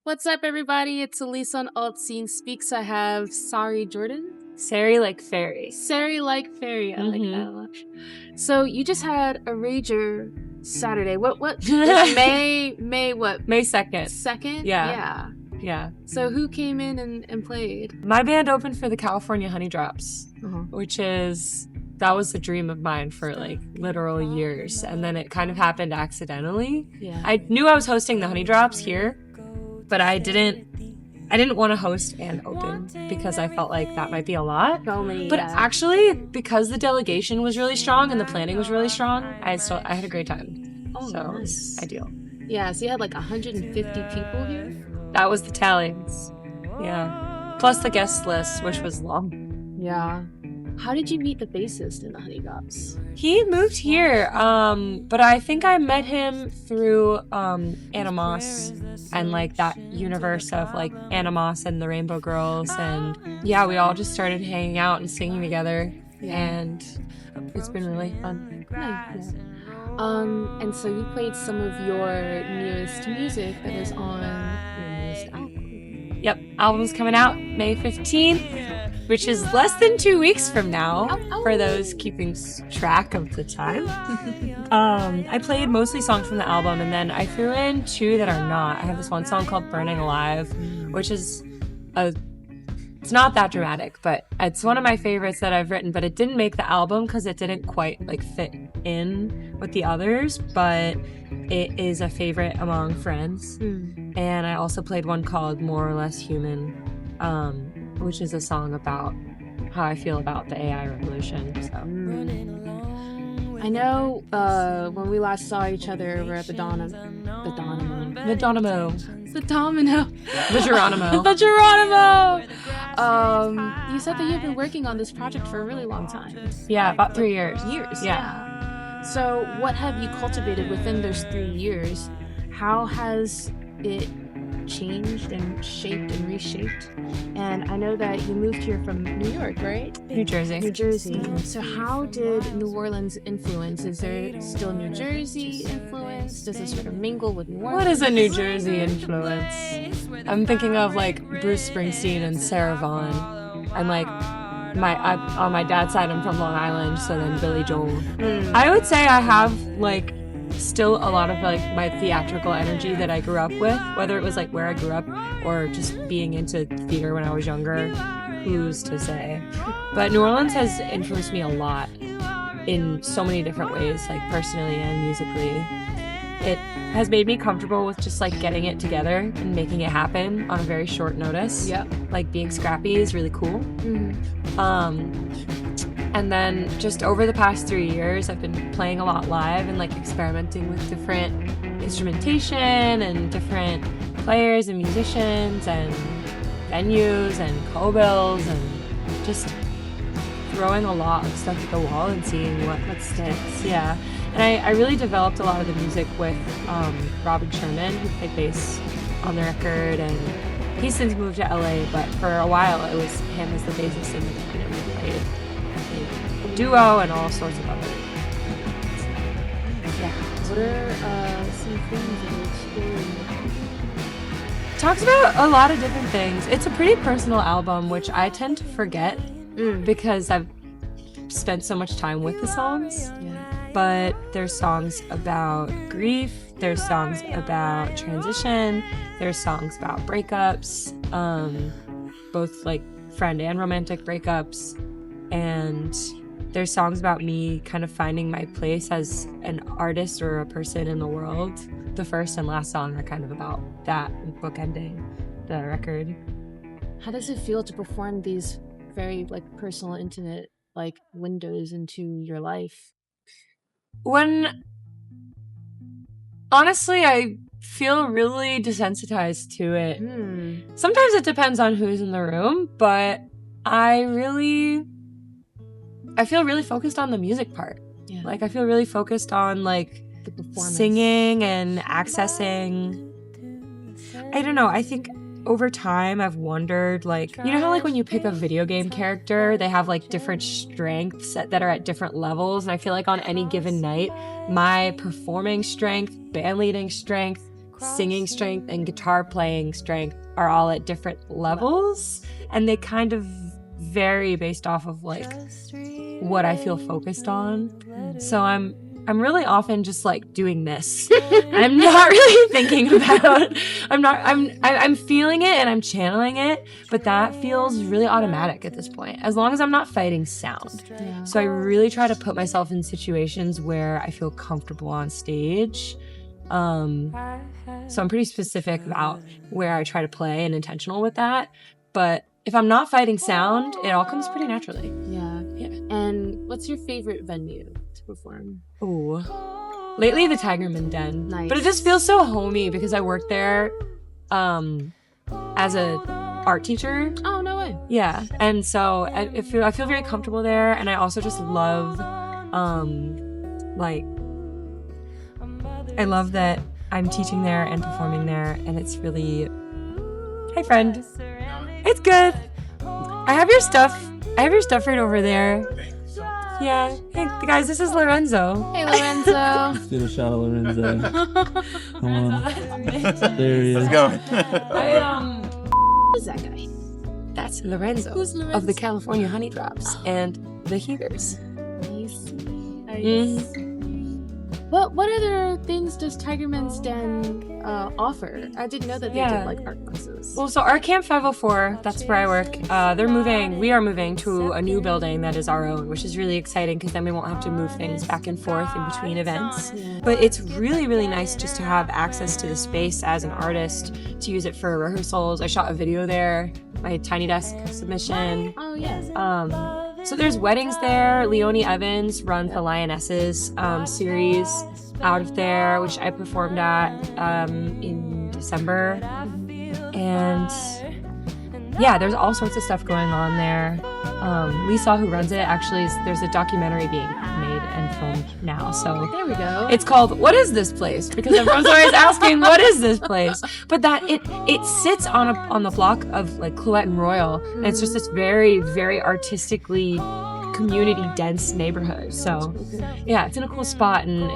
What's up, everybody? It's Elise on Alt Scene Speaks. I have Sari Jordan. Sari like fairy. Sari like fairy. I like that much. So you just had a rager Saturday. What? May what? May 2nd. 2nd? Yeah. So who came in and played? My band opened for the California Honey Drops, Uh-huh. that was a dream of mine for like literal years. And then it kind of happened accidentally. Yeah. I knew I was hosting the Honey Drops here, but I didn't want to host and open because I felt like that might be a lot. But actually, because the delegation was really strong and the planning was really strong, I had a great time. Oh, so nice. It was ideal. Yeah, so you had like 150 people here? That was the tallies. Yeah. Plus the guest list, which was long. Yeah. How did you meet the bassist in the Honey Drops? He moved here, but I think I met him through Animos and like that universe of like Animos and the Rainbow Girls, and yeah, we all just started hanging out and singing together, and it's been really fun. Nice. And so you played some of your newest music that is on your newest album. Yep, album's coming out May 15th, which is less than 2 weeks from now, for those keeping track of the time. I played mostly songs from the album, and then I threw in 2 that are not. I have this one song called Burning Alive, which is it's not that dramatic, but it's one of my favorites that I've written, but it didn't make the album because it didn't quite like fit in with the others, but it is a favorite among friends. And I also played one called More or Less Human, which is a song about how I feel about the AI revolution. So. I know when we last saw each other over at the Domino. The Geronimo. You said that you've been working on this project for a really long time. Yeah, about 3 years. Yeah. So what have you cultivated within those 3 years? How has it changed and shaped and reshaped? And I know that you moved here from New York, right? New Jersey. So how did New Orleans influence? Is there still New Jersey influence? Does it sort of mingle with New Orleans? What is a New Jersey influence? I'm thinking of like Bruce Springsteen and Sarah Vaughan. I'm like, on my dad's side, I'm from Long Island, so then Billy Joel. I would say I have like still a lot of like my theatrical energy that I grew up with, whether it was like where I grew up or just being into theater when I was younger, who's to say. But New Orleans has influenced me a lot in so many different ways, like personally and musically. It has made me comfortable with just like getting it together and making it happen on a very short notice. Like being scrappy is really cool. And then just over the past 3 years, I've been playing a lot live and like experimenting with different instrumentation and different players and musicians and venues and co-bills and just throwing a lot of stuff at the wall and seeing what sticks. Yeah. And I really developed a lot of the music with Robin Sherman, who played bass on the record, and he's since moved to LA, but for a while it was him as the bassist in the band, and we played a duo and all sorts of other things. Yeah. What are some things that you're exploring? Talks about a lot of different things. It's a pretty personal album, which I tend to forget because I've spent so much time with the songs. But there's songs about grief, there's songs about transition, there's songs about breakups, both like friend and romantic breakups, and there's songs about me kind of finding my place as an artist or a person in the world. The first and last song are kind of about that, bookending the record. How does it feel to perform these very like personal, intimate like windows into your life? Honestly, I feel really desensitized to it. Sometimes it depends on who's in the room, but I feel really focused on the music part. Yeah. Like I feel really focused on like The performance. singing and accessing. I don't know. I think over time I've wondered, like, you know how like when you pick a video game character, they have like different strengths that are at different levels, and I feel like on any given night my performing strength, band leading strength, singing strength and guitar playing strength are all at different levels, and they kind of vary based off of like what I feel focused on. So I'm really often just like doing this. I'm not really thinking about. I'm feeling it and I'm channeling it, but that feels really automatic at this point. As long as I'm not fighting sound. Yeah. So I really try to put myself in situations where I feel comfortable on stage. So I'm pretty specific about where I try to play and intentional with that. But if I'm not fighting sound, it all comes pretty naturally. Yeah. And what's your favorite venue to perform? Ooh. Lately, the Tigerman Den. Nice. But it just feels so homey because I worked there as a art teacher. Oh, no way. Yeah. And so I feel very comfortable there. And I also just love, I love that I'm teaching there and performing there. And it's really, hey, friend. It's good. I have your stuff right over there. Yeah. Hey, guys, this is Lorenzo. Hey, Lorenzo. Let's get a shot of Lorenzo. Come on. There he is. Let's go. Who's that guy? That's Lorenzo, Who's Lorenzo? of the California Honey Drops and the Heaters. What other things does Tigerman's Den offer? I didn't know that they did like art classes. Well, so Art Camp 504, that's where I work. We are moving to a new building that is our own, which is really exciting because then we won't have to move things back and forth in between events. Yeah. But it's really, really nice just to have access to the space as an artist, to use it for rehearsals. I shot a video there, my Tiny Desk submission. Oh, yes. So there's weddings there. Leonie Evans runs the Lionesses series out of there, which I performed at in December. And yeah, there's all sorts of stuff going on there. Lisa, who runs it, actually, there's a documentary being made and filmed now. So There we go. it's called "What Is This Place?" because everyone's always asking, "What is this place?" But that it sits on the block of like Clouette and Royal, and it's just this very, very artistically community dense neighborhood. So yeah, it's in a cool spot, and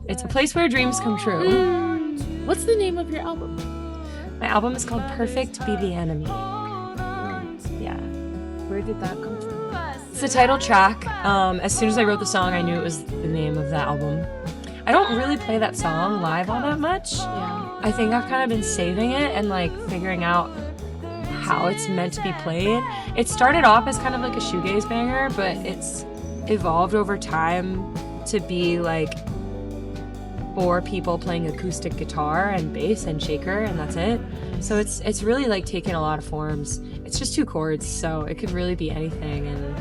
it's a place where dreams come true. What's the name of your album? My album is called "Perfect Be the Enemy." Yeah. Where did that come from? It's the title track. As soon as I wrote the song, I knew it was the name of the album. I don't really play that song live all that much. Yeah. I think I've kind of been saving it and like figuring out how it's meant to be played. It started off as kind of like a shoegaze banger, but it's evolved over time to be like 4 people playing acoustic guitar and bass and shaker, and that's it. So it's really like taken a lot of forms. It's just 2 chords, so it could really be anything. And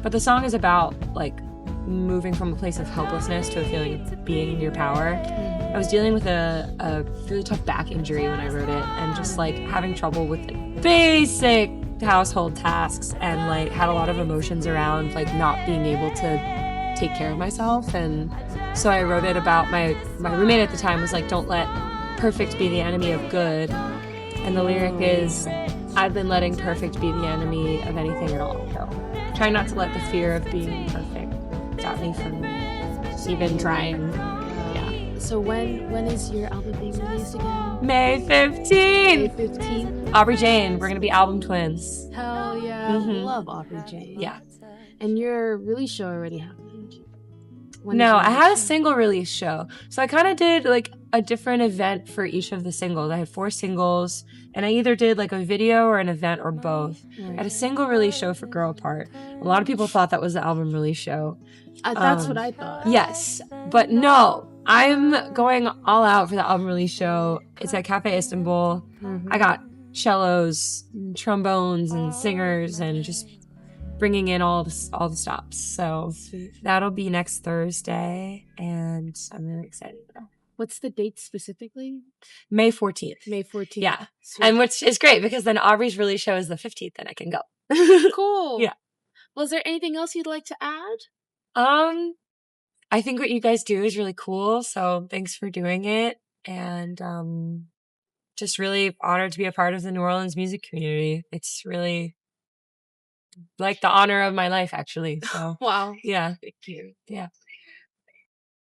but the song is about like moving from a place of helplessness to a feeling of being in your power. I was dealing with a really tough back injury when I wrote it, and just like having trouble with basic household tasks, and like had a lot of emotions around like not being able to take care of myself. And so I wrote it about my roommate at the time was like, "Don't let perfect be the enemy of good." And the lyric is, "I've been letting perfect be the enemy of anything at all. So try not to let the fear of being perfect stop me from even trying." Yeah. So when is your album being released again? May 15th. May 15th. Aubrey Jane. We're gonna be album twins. Hell yeah. Mhm. Love Aubrey Jane. Yeah. And your release show already happened. When No, did I you had a release it? single release show. So I kind of did like a different event for each of the singles. I had 4 singles, and I either did like a video or an event or both. I had a single release show for Girl Apart. A lot of people thought that was the album release show. That's what I thought. Yes, but no, I'm going all out for the album release show. It's at Cafe Istanbul. Mhm. I got cellos, and trombones, and singers, and just bringing in all the stops. So that'll be next Thursday, and I'm really excited. What's the date specifically? May 14th. May 14th. Yeah, Sweet. and which is great because then Aubrey's release show is the 15th, and I can go. Cool. Yeah. Well, is there anything else you'd like to add? I think what you guys do is really cool. So thanks for doing it, and just really honored to be a part of the New Orleans music community. It's really like the honor of my life, actually. So Wow. yeah. Thank you. Yeah.